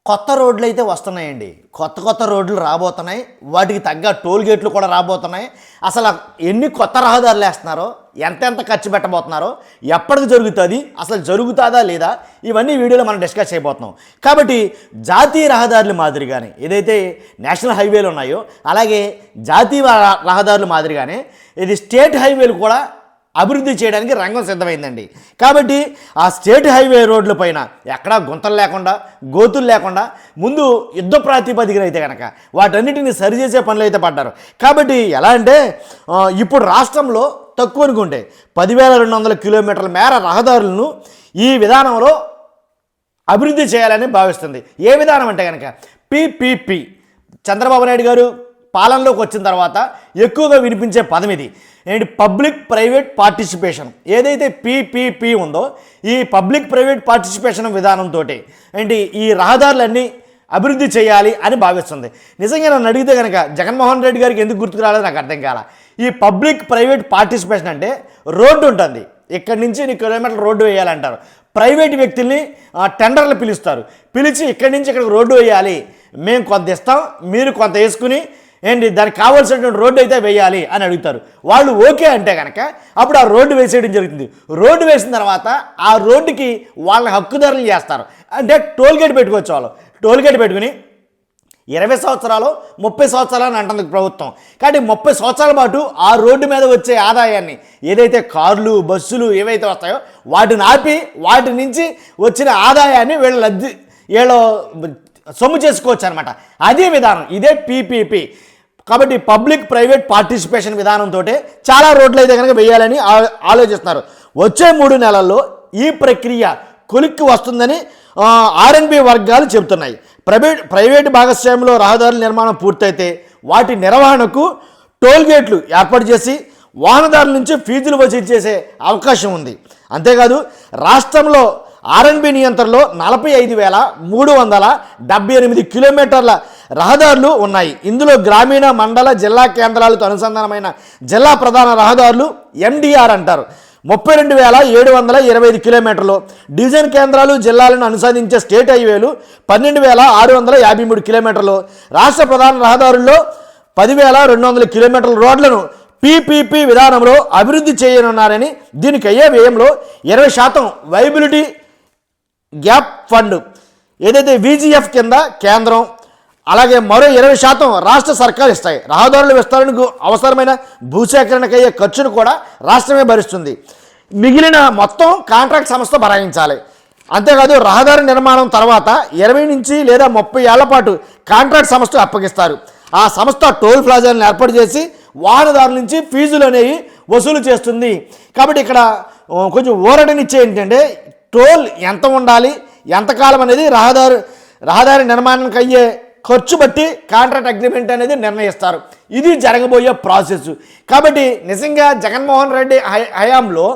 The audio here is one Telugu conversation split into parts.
కొత్త రోడ్లు అయితే వస్తున్నాయండి. కొత్త రోడ్లు రాబోతున్నాయి. వాటికి తగ్గ టోల్ గేట్లు కూడా రాబోతున్నాయి. అసలు ఎన్ని కొత్త రహదారులు వేస్తున్నారో, ఎంతెంత ఖర్చు పెట్టబోతున్నారో, ఎప్పటికి జరుగుతుంది, అసలు జరుగుతుందా లేదా, ఇవన్నీ వీడియోలో మనం డిస్కస్ చేయబోతున్నాం. కాబట్టి జాతీయ రహదారుల మాదిరిగానే ఏదైతే నేషనల్ హైవేలు ఉన్నాయో అలాగే జాతీయ రహదారుల మాదిరిగానే ఇది స్టేట్ హైవేలు కూడా అభివృద్ధి చేయడానికి రంగం సిద్ధమైందండి. కాబట్టి ఆ స్టేట్ హైవే రోడ్ల పైన ఎక్కడా గుంతలు లేకుండా, గోతులు లేకుండా ముందు యుద్ధ ప్రాతిపదికన అయితే కనుక వాటన్నిటిని సరిచేసే పనులు అయితే పడ్డారు. కాబట్టి ఎలా అంటే ఇప్పుడు రాష్ట్రంలో తక్కువ అనుకుంటే 10,200 కిలోమీటర్ల మేర రహదారులను ఈ విధానంలో అభివృద్ధి చేయాలని భావిస్తుంది. ఏ విధానం అంటే కనుక పిపిపి. చంద్రబాబు నాయుడు గారు పాలనలోకి వచ్చిన తర్వాత ఎక్కువగా వినిపించే పదం ఇది ఏంటి, పబ్లిక్ ప్రైవేట్ పార్టిసిపేషన్. ఏదైతే పిపిపి ఉందో ఈ పబ్లిక్ ప్రైవేట్ పార్టిసిపేషన్ విధానంతో ఏంటి ఈ రహదారులన్నీ అభివృద్ధి చేయాలి అని భావిస్తుంది. నిజంగా నన్ను అడిగితే కనుక జగన్మోహన్ రెడ్డి గారికి ఎందుకు గుర్తుకు రాలేదు నాకు అర్థం కాల. ఈ పబ్లిక్ ప్రైవేట్ పార్టిసిపేషన్ అంటే రోడ్డు ఉంటుంది, ఇక్కడి నుంచి 1 కిలోమీటర్ల రోడ్డు వేయాలంటారు. ప్రైవేట్ వ్యక్తుల్ని టెండర్లు పిలుస్తారు, పిలిచి ఇక్కడి నుంచి ఇక్కడికి రోడ్డు వేయాలి, మేము కొంత ఇస్తాం, మీరు కొంత వేసుకుని ఏంటి దానికి కావాల్సినటువంటి రోడ్డు అయితే వేయాలి అని అడుగుతారు. వాళ్ళు ఓకే అంటే కనుక అప్పుడు ఆ రోడ్డు వేసేయడం జరుగుతుంది. రోడ్డు వేసిన తర్వాత ఆ రోడ్డుకి వాళ్ళని హక్కుదారులు చేస్తారు. అంటే టోల్ గేట్ పెట్టుకోవచ్చు. వాళ్ళు టోల్ గేట్ పెట్టుకుని 20 సంవత్సరాలు 30 సంవత్సరాలు అని అంటుంది ప్రభుత్వం. కాబట్టి 30 సంవత్సరాల పాటు ఆ రోడ్డు మీద వచ్చే ఆదాయాన్ని ఏదైతే కార్లు, బస్సులు ఏవైతే వస్తాయో వాటిని ఆపి వాటి నుంచి వచ్చిన ఆదాయాన్ని వీళ్ళు సొమ్ము చేసుకోవచ్చు అనమాట. అదే విధానం, ఇదే పిపిపి. కాబట్టి పబ్లిక్ ప్రైవేట్ పార్టిసిపేషన్ విధానంతో చాలా రోడ్లు అయితే కనుక వేయాలని ఆలోచిస్తున్నారు. వచ్చే 3 నెలల్లో ఈ ప్రక్రియ కొలిక్కి వస్తుందని ఆర్ఎన్బి వర్గాలు చెబుతున్నాయి. ప్రైవేటు భాగస్వామ్యంలో రహదారుల నిర్మాణం పూర్తయితే వాటి నిర్వహణకు టోల్ గేట్లు ఏర్పాటు చేసి వాహనదారుల నుంచి ఫీజులు వసూలు చేసే అవకాశం ఉంది. అంతేకాదు రాష్ట్రంలో ఆర్ఎన్బి నియంత్రణలో 45,378 కిలోమీటర్ల రహదారులు ఉన్నాయి. ఇందులో గ్రామీణ, మండల, జిల్లా కేంద్రాలతో అనుసంధానమైన జిల్లా ప్రధాన రహదారులు ఎండిఆర్ అంటారు 32,725 కిలోమీటర్లు. డివిజన్ కేంద్రాలు, జిల్లాలను అనుసంధించే స్టేట్ హైవేలు 12,653 కిలోమీటర్లు. రాష్ట్ర ప్రధాన రహదారుల్లో 10,200 కిలోమీటర్ల రోడ్లను పిపిపి విధానంలో అభివృద్ధి చేయనున్నారని, దీనికి అయ్యే వ్యయంలో 20% వైబిలిటీ గ్యాప్ ఫండ్ ఏదైతే విజిఎఫ్ కింద కేంద్రం, అలాగే మరో 20% రాష్ట్ర సర్కారు ఇస్తాయి. రహదారుల విస్తరణకు అవసరమైన భూసేకరణకు అయ్యే ఖర్చును కూడా రాష్ట్రమే భరిస్తుంది. మిగిలిన మొత్తం కాంట్రాక్ట్ సంస్థ భరాయించాలి. అంతేకాదు రహదారి నిర్మాణం తర్వాత 20 నుంచి లేదా 30 ఏళ్ల పాటు కాంట్రాక్ట్ సంస్థ అప్పగిస్తారు. ఆ సంస్థ టోల్ ప్లాజాలను ఏర్పాటు చేసి వాహనదారుల నుంచి ఫీజులు అనేవి వసూలు చేస్తుంది. కాబట్టి ఇక్కడ కొంచెం ఊరటనిచ్చే ఏంటంటే టోల్ ఎంత ఉండాలి, ఎంతకాలం అనేది రహదారి నిర్మాణానికి అయ్యే ఖర్చు బట్టి కాంట్రాక్ట్ అగ్రిమెంట్ అనేది నిర్ణయిస్తారు. ఇది జరగబోయే ప్రాసెస్. కాబట్టి నిజంగా జగన్మోహన్ రెడ్డి హయాంలో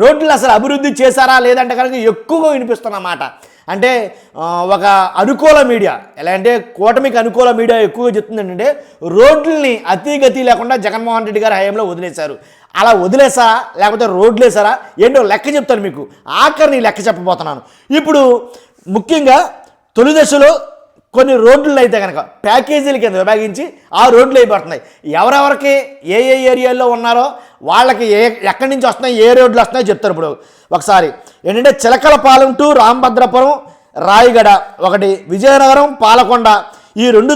రోడ్లు అసలు అభివృద్ధి చేశారా లేదంటే కనుక ఎక్కువగా వినిపిస్తున్నమాట. అంటే ఒక అనుకూల మీడియా, ఎలా అంటే కూటమికి అనుకూల మీడియా ఎక్కువగా చెప్తుంది ఏంటంటే రోడ్లని అతిగతి లేకుండా జగన్మోహన్ రెడ్డి గారి హయాంలో వదిలేశారు. అలా వదిలేసా లేకపోతే రోడ్లు వేసారా ఏంటో లెక్క చెప్తాను మీకు. ఆఖరిని లెక్క చెప్పబోతున్నాను. ఇప్పుడు ముఖ్యంగా తొలి దశలో కొన్ని రోడ్లు అయితే కనుక ప్యాకేజీల కింద విభాగించి ఆ రోడ్లు అయిపోతున్నాయి. ఎవరెవరికి ఏ ఏరియాల్లో ఉన్నారో వాళ్ళకి ఎక్కడి నుంచి వస్తున్నాయి, ఏ రోడ్లు వస్తున్నాయో చెప్తారు. ఇప్పుడు ఒకసారి ఏంటంటే చిలకలపాలెం టు రామభద్రపురం, రాయగడ ఒకటి, విజయనగరం, పాలకొండ ఈ 2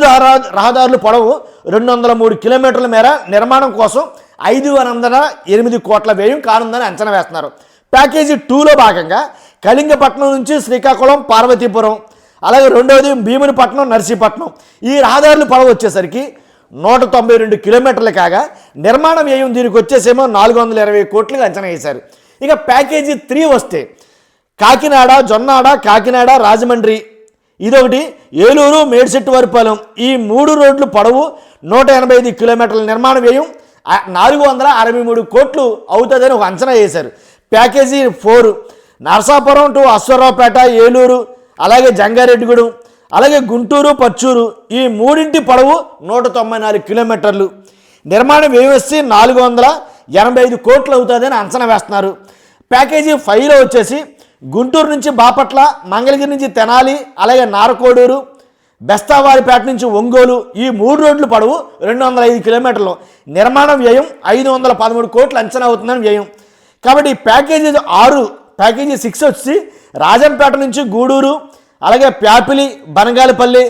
రహదారులు పొడవు 203 కిలోమీటర్ల మేర నిర్మాణం కోసం 508 కోట్ల వ్యయం కానుందని అంచనా వేస్తున్నారు. ప్యాకేజీ 2లో భాగంగా కళింగపట్నం నుంచి శ్రీకాకుళం, పార్వతీపురం, అలాగే రెండవది భీమునిపట్నం, నర్సీపట్నం ఈ రహదారులు పొడవు వచ్చేసరికి 192 కిలోమీటర్లు కాగా నిర్మాణ వ్యయం దీనికి వచ్చేసేమో 420 కోట్లుగా అంచనా వేశారు. ఇక ప్యాకేజీ 3 వస్తే కాకినాడ, జొన్నాడ, కాకినాడ, రాజమండ్రి ఇదొకటి, ఏలూరు, మేడ్చెట్టువరపాలెం ఈ 3 రోడ్లు పొడవు 185 కిలోమీటర్ల నిర్మాణ వ్యయం 463 కోట్లు అవుతుందని ఒక అంచనా వేశారు. ప్యాకేజీ 4 నరసాపురం టు అశ్వరావుపేట, ఏలూరు, అలాగే జంగారెడ్డిగూడెం, అలాగే గుంటూరు, పచ్చూరు ఈ 3 పొడవు 194 కిలోమీటర్లు. నిర్మాణ వ్యయం వచ్చి 485 కోట్లు అవుతుందని అంచనా వేస్తున్నారు. ప్యాకేజీ 5లో వచ్చేసి గుంటూరు నుంచి బాపట్ల, మంగళగిరి నుంచి తెనాలి, అలాగే నారకోడూరు, బెస్తావారిపేట నుంచి ఒంగోలు ఈ 3 రోడ్లు పొడవు 205 కిలోమీటర్లు, నిర్మాణ వ్యయం 513 కోట్లు అంచనా అవుతుందని వ్యయం. కాబట్టి ప్యాకేజీ 6, ప్యాకేజీ 6 వచ్చి రాజంపేట నుంచి గూడూరు, అలాగే ప్యాపిలి, బనగాలపల్లి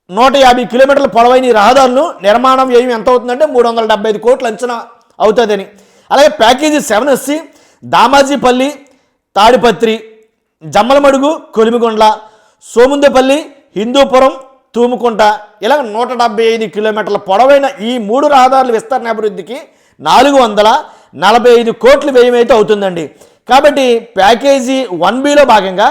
150 కిలోమీటర్ల పొడవైన ఈ రహదారులు నిర్మాణం వ్యయం ఎంత అవుతుందంటే 375 కోట్లు అంచనా అవుతుందని. అలాగే ప్యాకేజీ 7 వచ్చి దామాజీపల్లి, తాడిపత్రి, జమ్మలమడుగు, కొలిమిగొండ్ల, సోముందేపల్లి, హిందూపురం, తూముకుంట ఇలా 175 కిలోమీటర్ల పొడవైన ఈ 3 రహదారుల విస్తరణ అభివృద్ధికి 445 కోట్లు వ్యయమైతే అవుతుందండి. కాబట్టి ప్యాకేజీ 1బిలో భాగంగా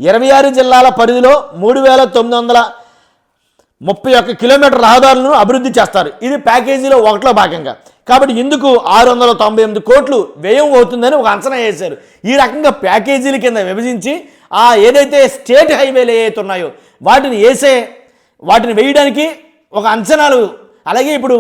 26 జిల్లాల పరిధిలో 3931 కిలోమీటర్ రహదారులను అభివృద్ధి చేస్తారు. ఇది ప్యాకేజీలో 1లో భాగంగా. కాబట్టి ఇందుకు 698 కోట్లు వ్యయం అవుతుందని ఒక అంచనా వేశారు. ఈ రకంగా ప్యాకేజీల కింద విభజించి ఏదైతే స్టేట్ హైవేలు ఏవైతే ఉన్నాయో వాటిని వేయడానికి ఒక అంచనాలు. అలాగే ఇప్పుడు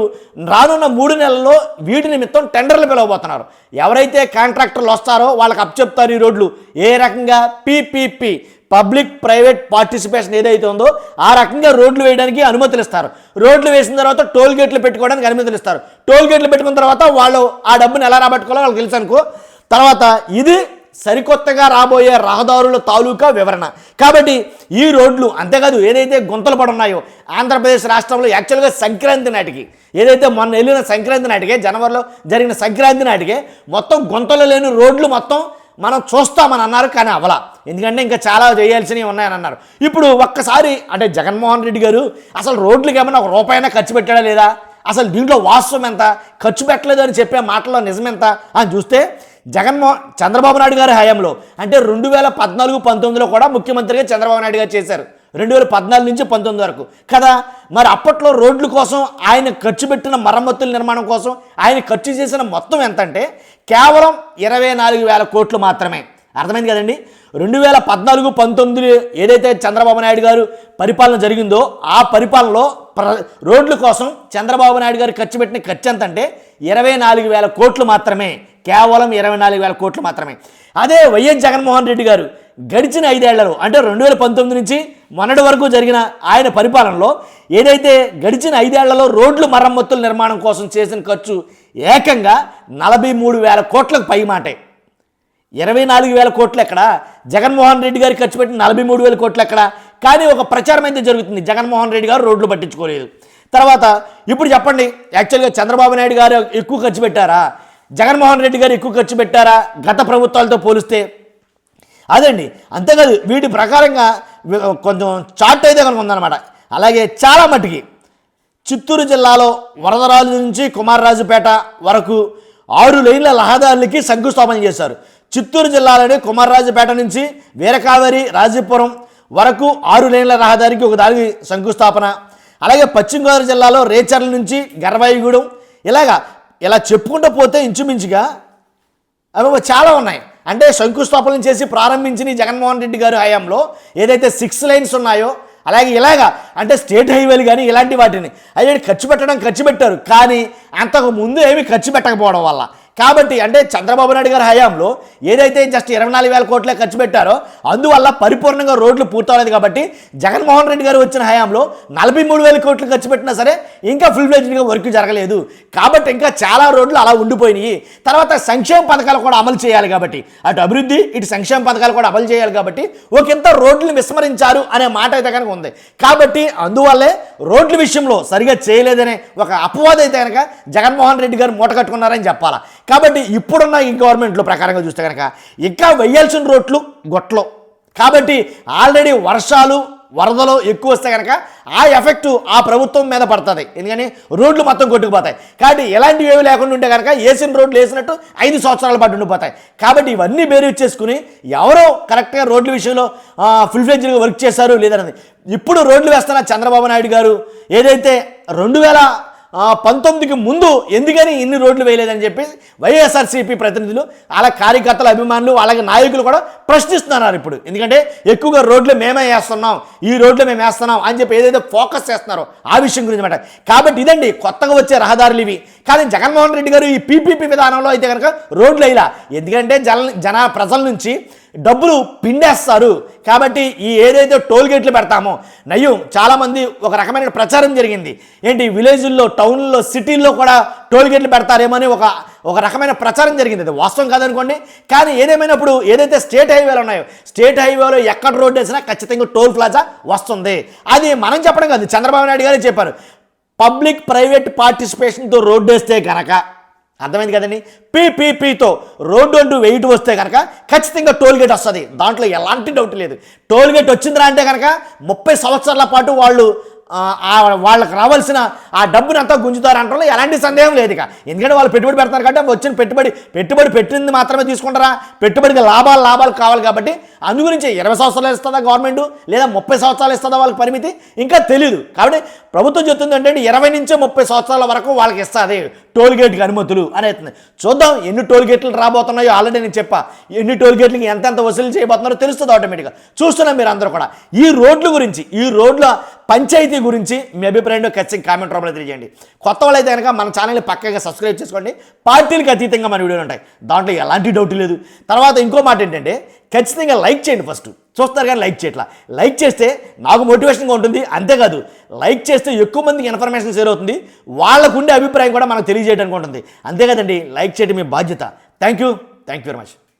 రానున్న 3 నెలల్లో వీటి నిమిత్తం టెండర్లు పిలవబోతున్నారు. ఎవరైతే కాంట్రాక్టర్లు వస్తారో వాళ్ళకి అప్పచెప్తారు ఈ రోడ్లు. ఏ రకంగా పీపీపీ, పబ్లిక్ ప్రైవేట్ పార్టిసిపేషన్ ఏదైతే ఉందో ఆ రకంగా రోడ్లు వేయడానికి అనుమతులు ఇస్తారు. రోడ్లు వేసిన తర్వాత టోల్ గేట్లు పెట్టుకోవడానికి అనుమతులు ఇస్తారు. టోల్ గేట్లు పెట్టుకున్న తర్వాత వాళ్ళు ఆ డబ్బును ఎలా రాబట్టుకోవాలో వాళ్ళకి తెలుసు అనుకో. తర్వాత ఇది సరికొత్తగా రాబోయే రహదారుల తాలూకా వివరణ. కాబట్టి ఈ రోడ్లు అంతేకాదు ఏదైతే గుంతలు పడున్నాయో ఆంధ్రప్రదేశ్ రాష్ట్రంలో యాక్చువల్గా సంక్రాంతి నాటికి ఏదైతే మొన్న వెళ్ళిన సంక్రాంతి నాటికే జనవరిలో జరిగిన సంక్రాంతి నాటికే మొత్తం గుంతలు లేని రోడ్లు మొత్తం మనం చూస్తామని అన్నారు. కానీ అవలా, ఎందుకంటే ఇంకా చాలా చేయాల్సినవి ఉన్నాయని అన్నారు. ఇప్పుడు ఒక్కసారి అంటే జగన్మోహన్ రెడ్డి గారు అసలు రోడ్లకి ఏమైనా ఒక రూపాయైనా ఖర్చు పెట్టాడా లేదా, అసలు దీంట్లో వాస్తవం ఎంత, ఖర్చు పెట్టలేదు అని చెప్పే మాటలో నిజమెంత అని చూస్తే చంద్రబాబు నాయుడు గారి హయాంలో అంటే 2014-19లో కూడా ముఖ్యమంత్రిగా చంద్రబాబు నాయుడు గారు చేశారు. 2014 నుంచి 19 వరకు కదా. మరి అప్పట్లో రోడ్ల కోసం ఆయన ఖర్చు పెట్టిన మరమ్మతుల నిర్మాణం కోసం ఆయన ఖర్చు చేసిన మొత్తం ఎంత అంటే కేవలం 24,000 కోట్లు మాత్రమే. అర్థమైంది కదండి. 2014-19 ఏదైతే చంద్రబాబు నాయుడు గారు పరిపాలన జరిగిందో ఆ పరిపాలనలో రోడ్ల కోసం చంద్రబాబు నాయుడు గారు ఖర్చు పెట్టిన ఖర్చు ఎంత అంటే 24,000 కోట్లు మాత్రమే. కేవలం 24,000 కోట్లు మాత్రమే. అదే వైఎస్ జగన్మోహన్ రెడ్డి గారు గడిచిన 5 ఏళ్లలో అంటే 2019 నుంచి మొన్నటి వరకు జరిగిన ఆయన పరిపాలనలో ఏదైతే గడిచిన 5 ఏళ్లలో రోడ్లు మరమ్మతుల నిర్మాణం కోసం చేసిన ఖర్చు ఏకంగా 43,000 కోట్లకు పై మాటే. 24,000 కోట్లు ఎక్కడ, జగన్మోహన్ రెడ్డి గారికి ఖర్చు పెట్టిన 43,000 కోట్లు ఎక్కడ. కానీ ఒక ప్రచారం అయితే జరుగుతుంది, జగన్మోహన్ రెడ్డి గారు రోడ్లు పట్టించుకోలేదు. తర్వాత ఇప్పుడు చెప్పండి, యాక్చువల్గా చంద్రబాబు నాయుడు గారు ఎక్కువ ఖర్చు పెట్టారా, జగన్మోహన్ రెడ్డి గారు ఎక్కువ ఖర్చు పెట్టారా గత ప్రభుత్వాలతో పోలిస్తే? అదండి. అంతేకాదు వీటి ప్రకారంగా కొంచెం చార్ట్ అయితే కనుక ఉందన్నమాట. అలాగే చాలా మట్టుకి చిత్తూరు జిల్లాలో వరదరాజు నుంచి కుమారరాజుపేట వరకు 6 లేన్ల రహదారులకి శంకుస్థాపన చేశారు. చిత్తూరు జిల్లాలోని కుమారరాజుపేట నుంచి వీరకావేరి రాజీపురం వరకు 6 లేన్ల రహదారికి ఒక దానికి శంకుస్థాపన. అలాగే పశ్చిమ గోదావరి జిల్లాలో రేచర్ల నుంచి గర్వాయిగూడెం ఇలా చెప్పుకుంటూ పోతే ఇంచుమించుగా అవి చాలా ఉన్నాయి. అంటే శంకుస్థాపన చేసి ప్రారంభించిన జగన్మోహన్ రెడ్డి గారి హయాంలో ఏదైతే 6 లైన్స్ ఉన్నాయో అలాగే అంటే స్టేట్ హైవేలు కానీ ఇలాంటి వాటిని అవి ఖర్చు పెట్టారు. కానీ అంతకు ముందు ఏమీ ఖర్చు పెట్టకపోవడం వల్ల కాబట్టి అంటే చంద్రబాబు నాయుడు గారి హయాంలో ఏదైతే జస్ట్ 24,000 కోట్లే ఖర్చు పెట్టారో అందువల్ల పరిపూర్ణంగా రోడ్లు పూర్తవలేదు. కాబట్టి జగన్మోహన్ రెడ్డి గారు వచ్చిన హయాంలో 43,000 కోట్లు ఖర్చు పెట్టినా సరే ఇంకా ఫుల్ ఫ్లెడ్జ్డ్గా వర్క్ జరగలేదు. కాబట్టి ఇంకా చాలా రోడ్లు అలా ఉండిపోయినాయి. తర్వాత సంక్షేమ పథకాలు కూడా అమలు చేయాలి కాబట్టి అటు అభివృద్ధి ఇటు సంక్షేమ పథకాలు కూడా అమలు చేయాలి కాబట్టి ఒకంత రోడ్లు విస్మరించారు అనే మాట అయితే కనుక ఉంది. కాబట్టి అందువల్లే రోడ్ల విషయంలో సరిగా చేయలేదనే ఒక అపవాదం అయితే కనుక జగన్మోహన్ రెడ్డి గారు మూట కట్టుకున్నారని చెప్పాలా. కాబట్టి ఇప్పుడున్న ఈ గవర్నమెంట్లో ప్రకారంగా చూస్తే కనుక ఇంకా వేయాల్సిన రోడ్లు గొట్టలు. కాబట్టి ఆల్రెడీ వర్షాలు వరదలు ఎక్కువ వస్తే కనుక ఆ ఎఫెక్ట్ ఆ ప్రభుత్వం మీద పడుతుంది. ఎందుకని రోడ్లు మొత్తం కొట్టుకుపోతాయి. కాబట్టి ఎలాంటివి ఏమి లేకుండా ఉంటే కనుక వేసిన రోడ్లు వేసినట్టు 5 సంవత్సరాల పాటు ఉండిపోతాయి. కాబట్టి ఇవన్నీ బేరీ చేసుకుని ఎవరో కరెక్ట్గా రోడ్ల విషయంలో ఫుల్ ఫ్లెడ్జ్గా వర్క్ చేశారు లేదన్నది. ఇప్పుడు రోడ్లు వేస్తున్న చంద్రబాబు నాయుడు గారు ఏదైతే 2019కి ముందు ఎందుకని ఇన్ని రోడ్లు వేయలేదని చెప్పి వైఎస్ఆర్సీపీ ప్రతినిధులు అలా కార్యకర్తల అభిమానులు అలాగే నాయకులు కూడా ప్రశ్నిస్తున్నారు ఇప్పుడు. ఎందుకంటే ఎక్కువగా రోడ్లు మేమే వేస్తున్నాం, ఈ రోడ్లు మేము వేస్తున్నాం అని చెప్పి ఏదైతే ఫోకస్ చేస్తున్నారో ఆ విషయం గురించి మాట. కాబట్టి ఇదండి కొత్తగా వచ్చే రహదారులు ఇవి. కానీ జగన్మోహన్ రెడ్డి గారు ఈ పీపీపీ విధానంలో అయితే కనుక రోడ్లు వేయాల. ఎందుకంటే ప్రజల నుంచి డబ్బులు పిండేస్తారు. కాబట్టి ఈ ఏదైతే టోల్ గేట్లు పెడతామో నయ్యం, చాలామంది ఒక రకమైన ప్రచారం జరిగింది. ఏంటి విలేజుల్లో, టౌన్లో, సిటీల్లో కూడా టోల్ గేట్లు పెడతారేమని ఒక రకమైన ప్రచారం జరిగింది. అది వాస్తవం కాదనుకోండి. కానీ ఏదేమైనప్పుడు ఏదైతే స్టేట్ హైవేలు ఉన్నాయో, స్టేట్ హైవేలో ఎక్కడ రోడ్డు వేసినా ఖచ్చితంగా టోల్ ప్లాజా వస్తుంది. అది మనం చెప్పడం కాదు, చంద్రబాబు నాయుడు గారే చెప్పారు. పబ్లిక్ ప్రైవేట్ పార్టిసిపేషన్తో రోడ్డు వేస్తే కనుక, అర్థమైంది కదండి, పీపీపీతో రోడ్డు అంటూ వెయిట్ వస్తే కనుక ఖచ్చితంగా టోల్ గేట్ వస్తుంది. దాంట్లో ఎలాంటి డౌట్ లేదు. టోల్ గేట్ వచ్చిందిరా అంటే కనుక 30 సంవత్సరాల పాటు వాళ్ళకి రావాల్సిన ఆ డబ్బుని అంతా గుంజుతారంటే ఎలాంటి సందేహం లేదు. ఇక ఎందుకంటే వాళ్ళు పెట్టుబడి పెడతారు కాబట్టి వచ్చిన పెట్టుబడి పెట్టింది మాత్రమే తీసుకుంటారా, పెట్టుబడికి లాభాలు కావాలి. కాబట్టి అందు గురించి 20 సంవత్సరాలు ఇస్తుందా గవర్నమెంట్, లేదా 30 సంవత్సరాలు ఇస్తుందా వాళ్ళకి పరిమితి ఇంకా తెలియదు. కాబట్టి ప్రభుత్వం చెప్తుంది అంటే 20 నుంచి 30 సంవత్సరాల వరకు వాళ్ళకి ఇస్తుంది టోల్ గేట్కి అనుమతులు అనేది. చూద్దాం ఎన్ని టోల్ గేట్లు రాబోతున్నాయో. ఆల్రెడీ నేను చెప్పా, ఎన్ని టోల్ గేట్లకి ఎంత వసూలు చేయబోతున్నారో తెలుస్తుంది ఆటోమేటిక్గా. చూస్తున్నాం మీరు అందరూ కూడా. ఈ రోడ్ల గురించి, ఈ రోడ్ల పంచాయతీ గురించి మీ అభిప్రాయంలో ఖచ్చితంగా కామెంట్ రూపంలో తెలియజేయండి. కొత్త వాళ్ళైతే కనుక మన ఛానల్ని పక్కగా సబ్స్క్రైబ్ చేసుకోండి. పార్టీలకు అతీతంగా మన వీడియోలు ఉంటాయి, దాంట్లో ఎలాంటి డౌట్ లేదు. తర్వాత ఇంకో మాట ఏంటంటే ఖచ్చితంగా లైక్ చేయండి. ఫస్ట్ చూస్తారు కానీ లైక్ చేయట్లా. లైక్ చేస్తే నాకు మోటివేషన్గా ఉంటుంది. అంతేకాదు, లైక్ చేస్తే ఎక్కువ మందికి ఇన్ఫర్మేషన్ షేర్ అవుతుంది, వాళ్ళకు ఉండే అభిప్రాయం కూడా మనకు తెలియజేయడానికి ఉంటుంది. అంతే కదండి, లైక్ చేయడం మీ బాధ్యత. Thank you very much.